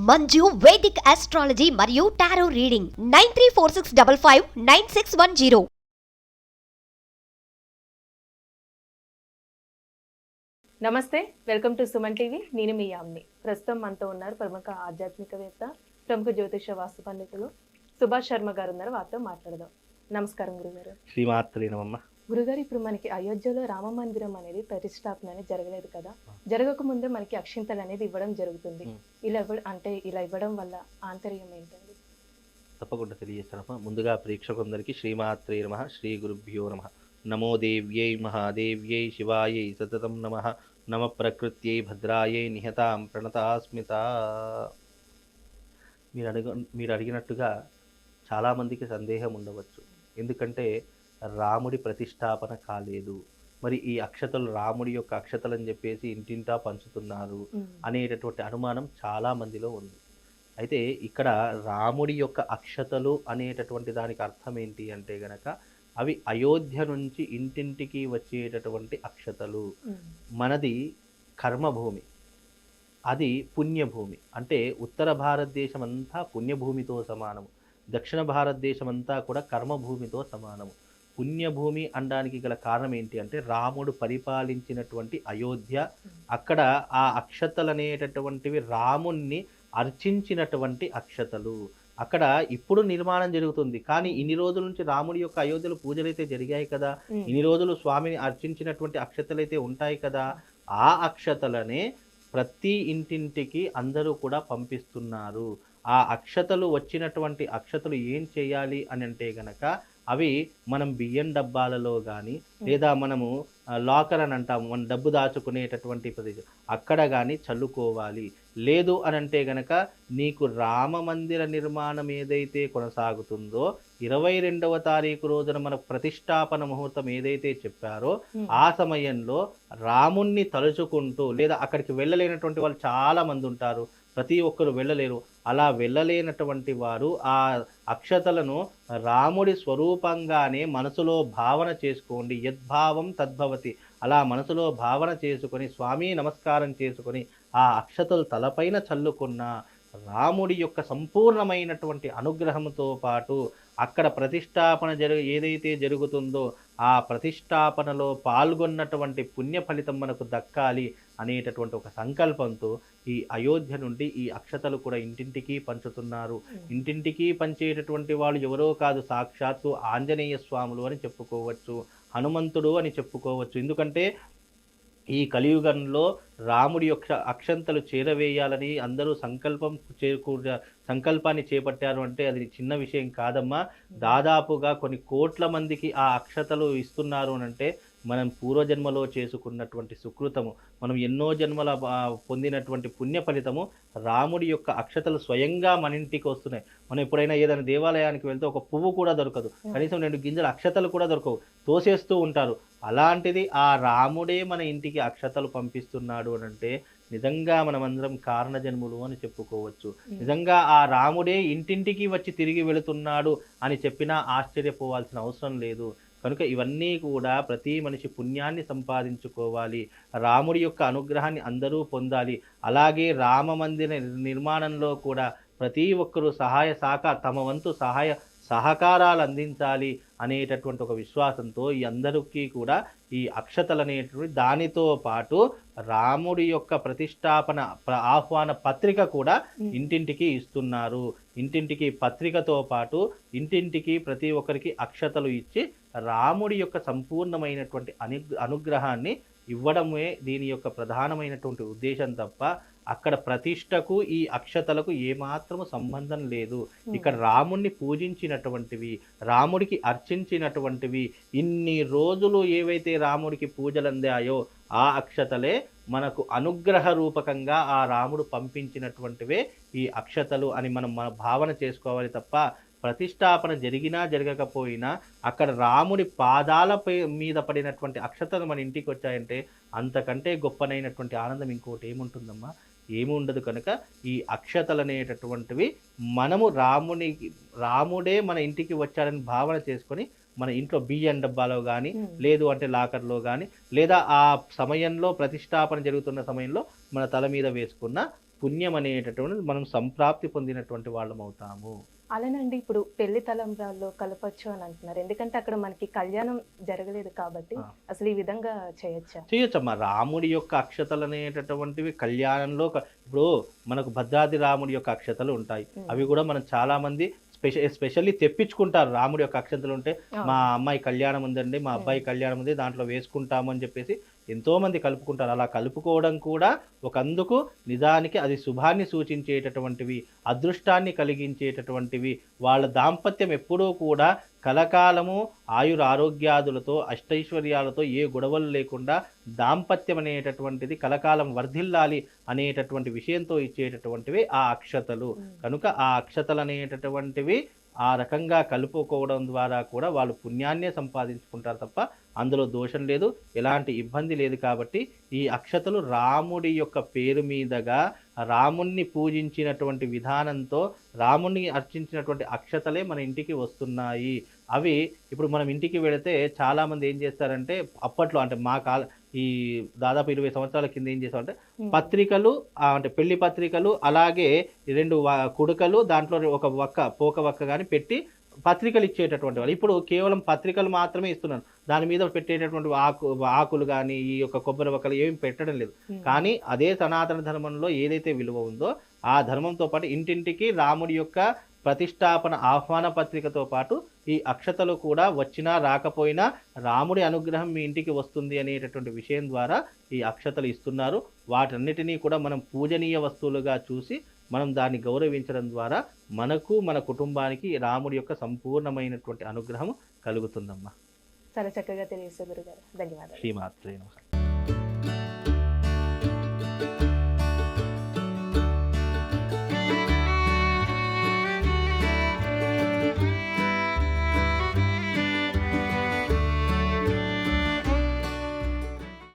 Manju Vedic astrology మరియు tarot reading 9346559610. నమస్తే, welcome to Suman TV. నేను మీ యామ్ని. ప్రస్తుతం మనతో ఉన్నారు ప్రముఖ ఆధ్యాత్మికవేత్త, ప్రముఖ జ్యోతిష వాస్తు పండితులు సుభాష్ శర్మ గారు ఉన్నారు. వారితో మాట్లాడదాం. నమస్కారం గురుగారు. శ్రీమాత్రే నమః. గురుగారు, ఇప్పుడు మనకి అయోధ్యలో రామ మందిరం అనేది ప్రతిష్టాపన అనేది జరగలేదు కదా. జరగక ముందే మనకి అక్షింతలు అనేది ఇవ్వడం జరుగుతుంది. ఇలా ఇవ్వడం వల్ల ఆంతర్యం ఏంటండి? తప్పకుండా తెలియజేస్తానమ్మా. ముందుగా ప్రేక్షకులందరికీ శ్రీమాత్రే నమః, శ్రీ గురుభ్యో నమః. నమో దేవ్యై మహాదేవ్యై శివాయై సతతం నమః. నమ ప్రకృత్యై భద్రాయై నిహతాం ప్రణతాస్మిత. మీరు అడిగినట్టుగా చాలామందికి సందేహం ఉండవచ్చు. ఎందుకంటే రాముడి ప్రతిష్టాపన కాలేదు, మరి ఈ అక్షతలు రాముడి యొక్క అక్షతలు అని చెప్పేసి ఇంటింటా పంచుతున్నారు అనేటటువంటి అనుమానం చాలా మందిలో ఉంది. అయితే ఇక్కడ రాముడి యొక్క అక్షతలు అనేటటువంటి దానికి అర్థం ఏంటి అంటే గనక, అవి అయోధ్య నుంచి ఇంటింటికి వచ్చేటటువంటి అక్షతలు. మనది కర్మభూమి, అది పుణ్యభూమి. అంటే ఉత్తర భారతదేశం అంతా పుణ్యభూమితో సమానము, దక్షిణ భారతదేశం అంతా కూడా కర్మభూమితో సమానము. పుణ్యభూమి అనడానికి గల కారణం ఏంటి అంటే, రాముడు పరిపాలించినటువంటి అయోధ్య. అక్కడ ఆ అక్షతలు అనేటటువంటివి రాముణ్ణి అర్చించినటువంటి అక్షతలు. అక్కడ ఇప్పుడు నిర్మాణం జరుగుతుంది, కానీ ఇన్ని రోజుల నుంచి రాముడి యొక్క అయోధ్యలో పూజలు అయితే జరిగాయి కదా, ఇన్ని రోజులు స్వామిని అర్చించినటువంటి అక్షతలు అయితే ఉంటాయి కదా. ఆ అక్షతలనే ప్రతి ఇంటింటికి అందరూ కూడా పంపిస్తున్నారు. ఆ అక్షతలు వచ్చినటువంటి అక్షతలు ఏం చేయాలి అని అంటే గనక, అవి మనం బియ్యం డబ్బాలలో కానీ, లేదా మనము లాకర్ అని అంటాము, మన డబ్బు దాచుకునేటటువంటి ప్రదేశం, అక్కడ కానీ చల్లుకోవాలి. లేదు అని అంటే గనక, నీకు రామ మందిర నిర్మాణం ఏదైతే కొనసాగుతుందో 22వ తారీఖు రోజున మన ప్రతిష్టాపన ముహూర్తం ఏదైతే చెప్పారో ఆ సమయంలో రాముణ్ణి తలుచుకుంటూ, లేదా అక్కడికి వెళ్ళలేనటువంటి వాళ్ళు చాలా మంది ఉంటారు, ప్రతి ఒక్కరు వెళ్ళలేరు. అలా వెళ్ళలేనటువంటి వారు ఆ అక్షతలను రాముడి స్వరూపంగానే మనసులో భావన చేసుకోండి. యద్భావం తద్భవతి. అలా మనసులో భావన చేసుకొని స్వామి నమస్కారం చేసుకొని ఆ అక్షతలు తలపైన చల్లుకున్న రాముడి యొక్క సంపూర్ణమైనటువంటి అనుగ్రహంతో పాటు అక్కడ ప్రతిష్టాపన ఏదైతే జరుగుతుందో ఆ ప్రతిష్టాపనలో పాల్గొన్నటువంటి పుణ్య ఫలితం మనకు దక్కాలి అనేటటువంటి ఒక సంకల్పంతో ఈ అయోధ్య నుండి ఈ అక్షతలు కూడా ఇంటింటికి పంచుతున్నారు. ఇంటింటికి పంచేటటువంటి వాళ్ళు ఎవరో కాదు, సాక్షాత్తు ఆంజనేయ స్వాములు అని చెప్పుకోవచ్చు, హనుమంతుడు అని చెప్పుకోవచ్చు. ఎందుకంటే ఈ కలియుగంలో రాముడి యొక్క అక్షంతలు చేరవేయాలని అందరూ సంకల్పాన్ని చేపట్టారు అంటే అది చిన్న విషయం కాదమ్మా. దాదాపుగా కొన్ని కోట్ల మందికి ఆ అక్షతలు ఇస్తున్నారు అంటే మనం పూర్వజన్మలో చేసుకున్నటువంటి సుకృతము, మనం ఎన్నో జన్మల పొందినటువంటి పుణ్య ఫలితము. రాముడి యొక్క అక్షతలు స్వయంగా మన ఇంటికి వస్తున్నాయి. మనం ఎప్పుడైనా ఏదైనా దేవాలయానికి వెళ్తే ఒక పువ్వు కూడా దొరకదు, కనీసం 2 గింజల అక్షతలు కూడా దొరకవు, తోసేస్తూ ఉంటారు. అలాంటిది ఆ రాముడే మన ఇంటికి అక్షతలు పంపిస్తున్నాడు అని అంటే నిజంగా మనమందరం కారణజన్ములు అని చెప్పుకోవచ్చు. నిజంగా ఆ రాముడే ఇంటింటికి వచ్చి తిరిగి వెళుతున్నాడు అని చెప్పినా ఆశ్చర్యపోవాల్సిన అవసరం లేదు. కనుక ఇవన్నీ కూడా ప్రతి మనిషి పుణ్యాన్ని సంపాదించుకోవాలి, రాముడి యొక్క అనుగ్రహాన్ని అందరూ పొందాలి. అలాగే రామ మందిర నిర్మాణంలో కూడా ప్రతి ఒక్కరూ తమ వంతు సహకారాలు అందించాలి అనేటటువంటి ఒక విశ్వాసంతో ఈ అందరికీ కూడా ఈ అక్షతలు అనేటువంటి దానితో పాటు రాముడి యొక్క ప్రతిష్టాపన ఆహ్వాన పత్రిక కూడా ఇంటింటికి ఇస్తున్నారు. ఇంటింటికి పత్రికతో పాటు ఇంటింటికి ప్రతి ఒక్కరికి అక్షతలు ఇచ్చి రాముడి యొక్క సంపూర్ణమైనటువంటి అనుగ్రహాన్ని ఇవ్వడమే దీని యొక్క ప్రధానమైనటువంటి ఉద్దేశం తప్ప అక్కడ ప్రతిష్టకు ఈ అక్షతలకు ఏమాత్రము సంబంధం లేదు. ఇక్కడ రాముడిని పూజించినటువంటివి, రాముడికి అర్చించినటువంటివి, ఇన్ని రోజులు ఏవైతే రాముడికి పూజలు అందాయో ఆ అక్షతలే మనకు అనుగ్రహ రూపకంగా ఆ రాముడు పంపించినటువంటివే ఈ అక్షతలు అని మనం భావన చేసుకోవాలి తప్ప ప్రతిష్టాపన జరిగినా జరగకపోయినా అక్కడ రాముడి పాదాలపై మీద పడినటువంటి అక్షతలు మన ఇంటికి వచ్చాయంటే అంతకంటే గొప్పనైనటువంటి ఆనందం ఇంకోటి ఏముంటుందమ్మా? ఏమి ఉండదు. కనుక ఈ అక్షతలు అనేటటువంటివి మనము రాముడే మన ఇంటికి వచ్చాడని భావన చేసుకొని మన ఇంట్లో బియ్యం డబ్బాలో కానీ, లేదు అంటే లాకర్లో కానీ, లేదా ఆ సమయంలో ప్రతిష్టాపన జరుగుతున్న సమయంలో మన తల మీద వేసుకున్న పుణ్యం అనేటటువంటిది మనం సంప్రాప్తి పొందినటువంటి వాళ్ళం అవుతాము. అలానండి ఇప్పుడు పెళ్లి తలంబ్రాల్లో కలపచ్చు అని అంటున్నారు. ఎందుకంటే అక్కడ మనకి కళ్యాణం జరగలేదు కాబట్టి అసలు ఈ విధంగా చేయొచ్చా? చేయొచ్చమ్మా. రాముడి యొక్క అక్షతలు అనేటటువంటివి కళ్యాణంలో ఇప్పుడు మనకు భద్రాద్రి రాముడి యొక్క అక్షతలు ఉంటాయి. అవి కూడా మనం చాలా మంది ఎస్పెషల్లీ తెప్పించుకుంటారు. రాముడి యొక్క అక్షతలు ఉంటే మా అమ్మాయి కళ్యాణం ఉందండి, మా అబ్బాయి కళ్యాణం ఉంది, దాంట్లో వేసుకుంటాము అని చెప్పేసి ఎంతో మంది కలుపుకుంటారు. అలా కలుపుకోవడం కూడా ఒకందుకు నిజానికి అది శుభాన్ని సూచించేటటువంటివి, అదృష్టాన్ని కలిగించేటటువంటివి. వాళ్ళ దాంపత్యం ఎప్పుడూ కూడా కలకాలము ఆయురారోగ్యాదులతో అష్టైశ్వర్యాలతో ఏ గొడవలు లేకుండా దాంపత్యం అనేటటువంటిది కలకాలం వర్ధిల్లాలి అనేటటువంటి విషయంతో ఇచ్చేటటువంటివి ఆ అక్షతలు. కనుక ఆ అక్షతలు అనేటటువంటివి ఆ రకంగా కలుపుకోవడం ద్వారా కూడా వాళ్ళు పుణ్యాన్నే సంపాదించుకుంటారు తప్ప అందులో దోషం లేదు, ఎలాంటి ఇబ్బంది లేదు. కాబట్టి ఈ అక్షతలు రాముడి యొక్క పేరు మీదుగా రాముణ్ణి పూజించినటువంటి విధానంతో రాముణ్ణి అర్చించినటువంటి అక్షతలే మన ఇంటికి వస్తున్నాయి. అవి ఇప్పుడు మనం ఇంటికి వెళితే చాలామంది ఏం చేస్తారంటే అప్పట్లో అంటే మా ఈ దాదాపు 20 సంవత్సరాల కింద ఏం చేస్తామంటే పత్రికలు అంటే పెళ్లి పత్రికలు అలాగే 2 కుడుకలు దాంట్లో ఒక పోక వక్క కానీ పెట్టి పత్రికలు ఇచ్చేటటువంటి వాళ్ళు. ఇప్పుడు కేవలం పత్రికలు మాత్రమే ఇస్తున్నారు. దాని మీద పెట్టేటటువంటి ఆకులు కానీ ఈ యొక్క కొబ్బరి వక్కలు ఏమి పెట్టడం లేదు. కానీ అదే సనాతన ధర్మంలో ఏదైతే విలువ ఉందో ఆ ధర్మంతో పాటు ఇంటింటికి రాముడి యొక్క ప్రతిష్టాపన ఆహ్వాన పత్రికతో పాటు ఈ అక్షతలు కూడా వచ్చినా రాకపోయినా రాముడి అనుగ్రహం మీ ఇంటికి వస్తుంది అనేటటువంటి విషయం ద్వారా ఈ అక్షతలు ఇస్తున్నారు. వాటన్నిటినీ కూడా మనం పూజనీయ వస్తువులుగా చూసి మనం దాన్ని గౌరవించడం ద్వారా మనకు మన కుటుంబానికి రాముడి యొక్క సంపూర్ణమైనటువంటి అనుగ్రహం కలుగుతుందమ్మా. చాలా చక్కగా తెలియజేశారు గురుగారు. ధన్యవాదాలు. శ్రీమాత్రే నమః.